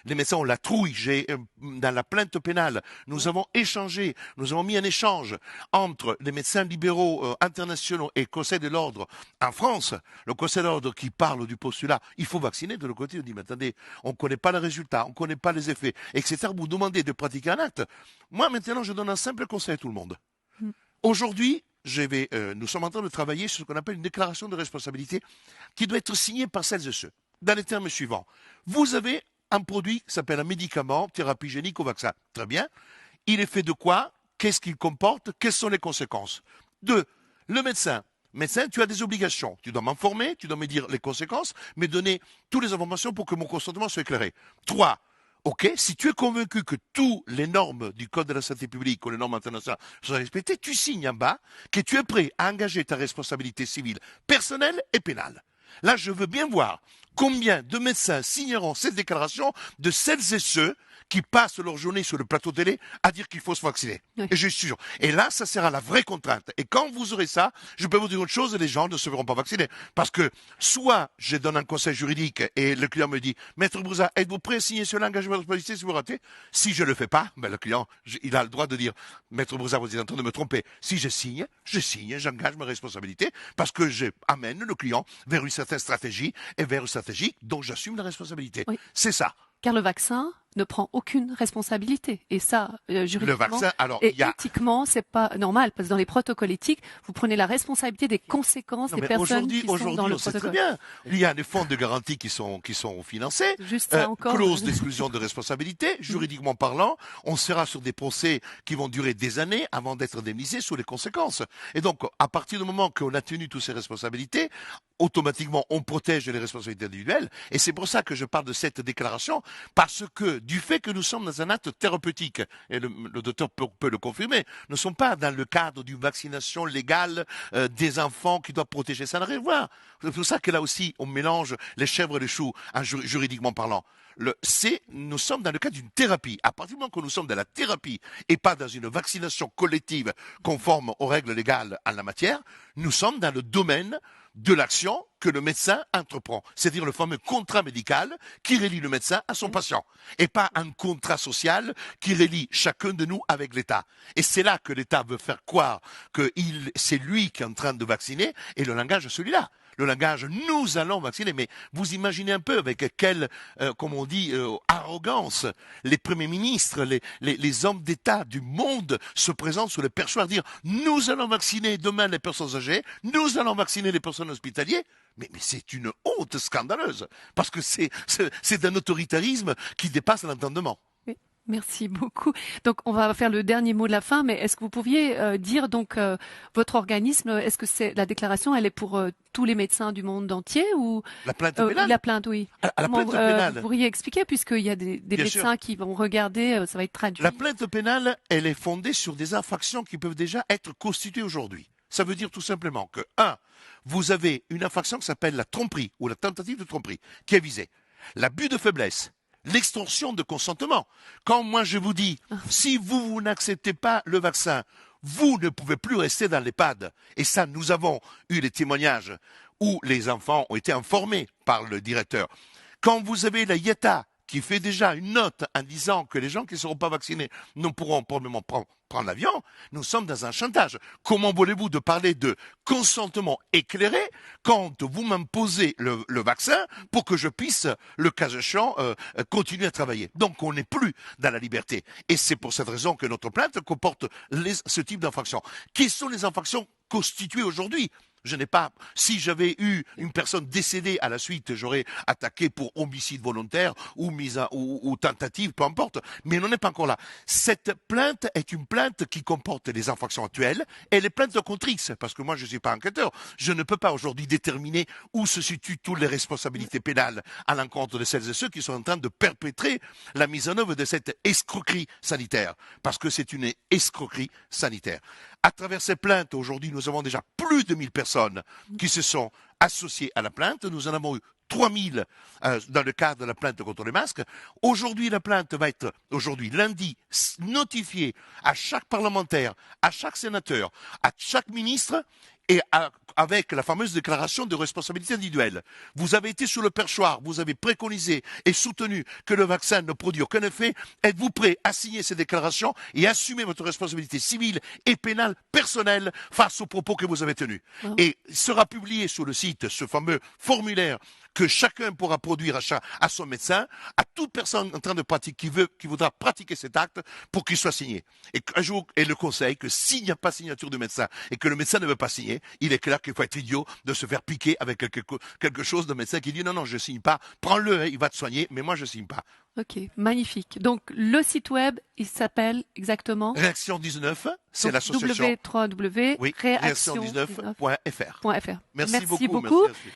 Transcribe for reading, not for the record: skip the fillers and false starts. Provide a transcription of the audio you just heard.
les médecins ont la trouille. Dans la plainte pénale, nous avons échangé, nous avons mis en échange entre les médecins libéraux internationaux et le Conseil de l'ordre en France. Le Conseil de l'ordre qui parle du postulat, il faut vacciner. De l'autre côté, on dit, mais attendez, on ne connaît pas les résultats, on ne connaît pas les effets, etc. Vous demandez de pratiquer un acte. Moi, maintenant, je donne un simple conseil à tout le monde. Aujourd'hui, nous sommes en train de travailler sur ce qu'on appelle une déclaration de responsabilité qui doit être signée par celles et ceux. Dans les termes suivants. Vous avez un produit qui s'appelle un médicament, thérapie génique au vaccin. Très bien. Il est fait de quoi? Qu'est-ce qu'il comporte? Quelles sont les conséquences? Deux, le médecin. Médecin, tu as des obligations. Tu dois m'informer, tu dois me dire les conséquences, me donner toutes les informations pour que mon consentement soit éclairé. Trois, ok, si tu es convaincu que toutes les normes du Code de la santé publique ou les normes internationales sont respectées, tu signes en bas que tu es prêt à engager ta responsabilité civile, personnelle et pénale. Là, je veux bien voir combien de médecins signeront cette déclaration de celles et ceux qui passent leur journée sur le plateau télé à dire qu'il faut se vacciner. Oui. Et je suis sûr. Et là, ça sera la vraie contrainte. Et quand vous aurez ça, je peux vous dire autre chose, les gens ne se verront pas vacciner. Parce que soit je donne un conseil juridique et le client me dit, Maître Brouza, êtes-vous prêt à signer sur l'engagement de responsabilité si vous ratez? Si je ne le fais pas, ben le client, il a le droit de dire, Maître Brouza, vous êtes en train de me tromper. Si je signe, j'engage ma responsabilité parce que j'amène le client vers une certaine stratégie et vers une stratégie dont j'assume la responsabilité. Oui. C'est ça. Car le vaccin ne prend aucune responsabilité. Et ça, Le juridiquement vaccin, alors, et il y a... éthiquement, c'est pas normal. Parce que dans les protocoles éthiques, vous prenez la responsabilité des conséquences Non, des mais personnes qui sont dans aujourd'hui, le on sait très protocole. bien. Il y a des fonds de garantie qui sont financés. Juste ça encore. Clause d'exclusion de responsabilité, juridiquement parlant, on sera sur des procès qui vont durer des années avant d'être indemnisés sous les conséquences. Et donc, à partir du moment qu'on a tenu toutes ces responsabilités, automatiquement, on protège les responsabilités individuelles. Et c'est pour ça que je parle de cette déclaration, parce que du fait que nous sommes dans un acte thérapeutique, et le docteur peut le confirmer, nous ne sommes pas dans le cadre d'une vaccination légale des enfants qui doit protéger. Ça n'a rien à voir. C'est pour ça que là aussi, on mélange les chèvres et les choux, juridiquement parlant. Nous sommes dans le cadre d'une thérapie. À partir du moment que nous sommes dans la thérapie et pas dans une vaccination collective conforme aux règles légales en la matière, nous sommes dans le domaine de l'action que le médecin entreprend. C'est-à-dire le fameux contrat médical qui relie le médecin à son patient. Et pas un contrat social qui relie chacun de nous avec l'État. Et c'est là que l'État veut faire croire que c'est lui qui est en train de vacciner et le langage est celui-là. Le langage, nous allons vacciner. Mais vous imaginez un peu avec quelle, comme on dit, arrogance les premiers ministres, les hommes d'État du monde se présentent sur les perchoirs à dire nous allons vacciner demain les personnes âgées, nous allons vacciner les personnes hospitalières. Mais c'est une honte scandaleuse. Parce que c'est un autoritarisme qui dépasse l'entendement. Oui. Merci beaucoup. Donc, on va faire le dernier mot de la fin, mais est-ce que vous pourriez dire donc votre organisme, est-ce que c'est la déclaration, elle est pour tous les médecins du monde entier ou La plainte pénale? la plainte, oui. La Comment, plainte pénale. vous pourriez expliquer puisqu'il y a des Bien médecins sûr. qui vont regarder, ça va être traduit. La plainte pénale, elle est fondée sur des infractions qui peuvent déjà être constituées aujourd'hui. Ça veut dire tout simplement que, un, vous avez une infraction qui s'appelle la tromperie ou la tentative de tromperie, qui est visée. L'abus de faiblesse, l'extorsion de consentement. Quand moi je vous dis, si vous n'acceptez pas le vaccin, vous ne pouvez plus rester dans l'EHPAD. Et ça, nous avons eu des témoignages où les enfants ont été informés par le directeur. Quand vous avez la IATA qui fait déjà une note en disant que les gens qui ne seront pas vaccinés ne pourront probablement prendre l'avion, nous sommes dans un chantage. Comment voulez-vous de parler de consentement éclairé quand vous m'imposez le vaccin pour que je puisse, le cas échéant, continuer à travailler? Donc on n'est plus dans la liberté. Et c'est pour cette raison que notre plainte comporte ce type d'infractions. Quelles sont les infractions constituées aujourd'hui? Je n'ai pas. Si j'avais eu une personne décédée à la suite, j'aurais attaqué pour homicide volontaire ou ou tentative, peu importe. Mais on n'en est pas encore là. Cette plainte est une plainte qui comporte les infractions actuelles et les plaintes contre X. Parce que moi, je ne suis pas enquêteur. Je ne peux pas aujourd'hui déterminer où se situent toutes les responsabilités pénales à l'encontre de celles et ceux qui sont en train de perpétrer la mise en œuvre de cette escroquerie sanitaire. Parce que c'est une escroquerie sanitaire. À travers ces plaintes, aujourd'hui, nous avons déjà plus de 1000 personnes qui se sont associées à la plainte. Nous en avons eu 3000 dans le cadre de la plainte contre les masques. Aujourd'hui, la plainte va être, aujourd'hui, lundi, notifiée à chaque parlementaire, à chaque sénateur, à chaque ministre, et avec la fameuse déclaration de responsabilité individuelle. Vous avez été sur le perchoir, vous avez préconisé et soutenu que le vaccin ne produit aucun effet. Êtes-vous prêt à signer ces déclarations et assumer votre responsabilité civile et pénale personnelle face aux propos que vous avez tenus? Et sera publié sur le site ce fameux formulaire que chacun pourra produire à son médecin, à toute personne en train de pratiquer, qui voudra pratiquer cet acte pour qu'il soit signé. Et un jour, et le conseil que s'il n'y a pas signature du médecin et que le médecin ne veut pas signer, il est clair qu'il faut être idiot de se faire piquer avec quelque chose de médecin qui dit non, je signe pas, prends-le, il va te soigner, mais moi je signe pas. Ok, magnifique. Donc le site web, il s'appelle exactement Réaction 19, c'est donc l'association. www.reaction19.fr. Oui, réaction19.fr. Merci beaucoup. Merci.